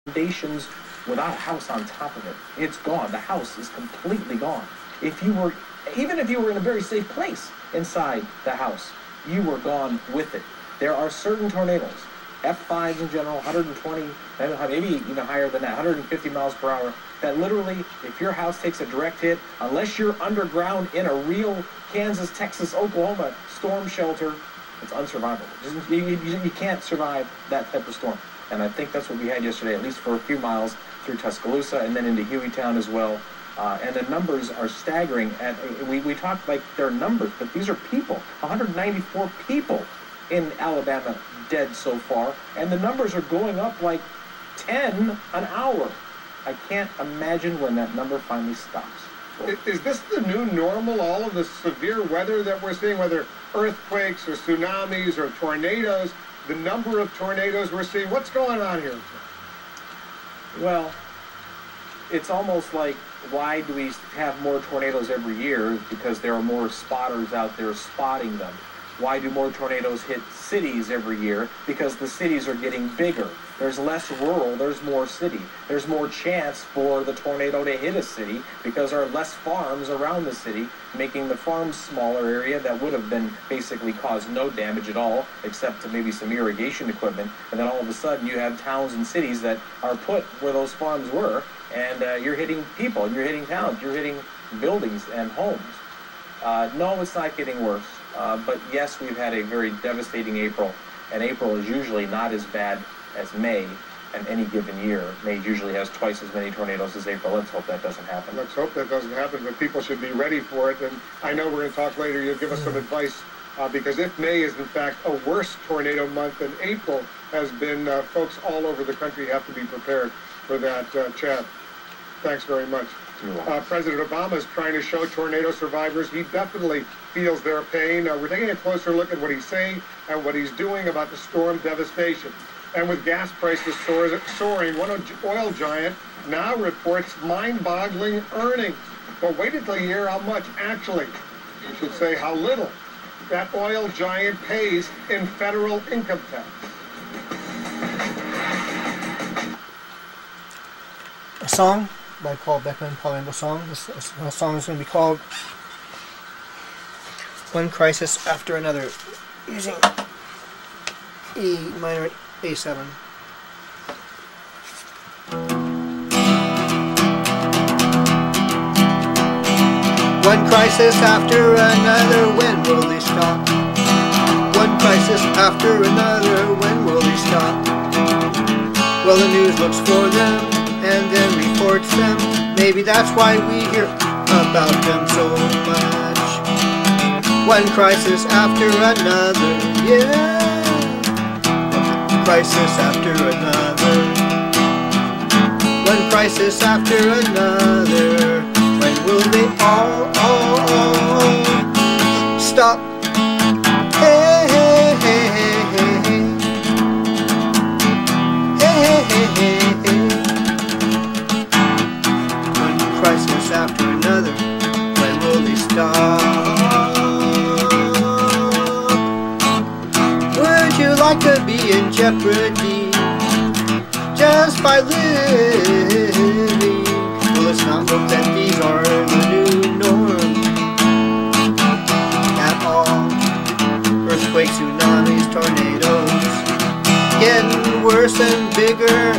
foundations without a house on top of it. It's gone. The house is completely gone. Even if you were in a very safe place inside the house, you were gone with it. There are certain tornadoes, F5s in general, 120, maybe even higher than that, 150 miles per hour, that literally, if your house takes a direct hit, unless you're underground in a real Kansas, Texas, Oklahoma storm shelter, it's unsurvivable. You can't survive that type of storm. And I think that's what we had yesterday, at least for a few miles through Tuscaloosa and then into Hueytown as well. And the numbers are staggering. We talk like they're numbers, but these are people. 194 people in Alabama dead so far, and the numbers are going up like 10 an hour. I can't imagine when that number finally stops. Is this the new normal, all of the severe weather that we're seeing, whether earthquakes or tsunamis or tornadoes, the number of tornadoes we're seeing? What's going on here? Well, it's almost like, why do we have more tornadoes every year? Because there are more spotters out there spotting them. Why do more tornadoes hit cities every year? Because the cities are getting bigger. There's less rural, there's more city. There's more chance for the tornado to hit a city because there are less farms around the city, making the farms smaller area that would have been basically caused no damage at all, except to maybe some irrigation equipment. And then all of a sudden you have towns and cities that are put where those farms were, and you're hitting people, and you're hitting towns, you're hitting buildings and homes. No, it's not getting worse. But yes, we've had a very devastating April, and April is usually not as bad as May in any given year. May usually has twice as many tornadoes as April. Let's hope that doesn't happen. Let's hope that doesn't happen, but people should be ready for it. And I know we're going to talk later. You'll give us some advice, because if May is in fact a worse tornado month than April has been, folks all over the country have to be prepared for that. Chad, thanks very much. President Obama is trying to show tornado survivors he definitely feels their pain. We're taking a closer look at what he's saying and what he's doing about the storm devastation. And with gas prices soaring, one oil giant now reports mind-boggling earnings. But wait until you hear how much actually, you should say how little, that oil giant pays in federal income tax. A song by Paul Beckman, Paul Amble song. This song is going to be called One Crisis After Another, using E minor A7. One crisis after another, when will they stop? One crisis after another, when will they stop? Well, the news looks for them and then reports them. Maybe that's why we hear about them so much. One crisis after another, yeah. One crisis after another. One crisis after another. When will they all stop? Hey, hey, hey, hey, hey. Hey, hey, hey, hey. Crisis after another, when will they stop? Would you like to be in jeopardy just by living? Well, let's not hope that these are the new norm at all. Earthquakes, tsunamis, tornadoes, getting worse and bigger.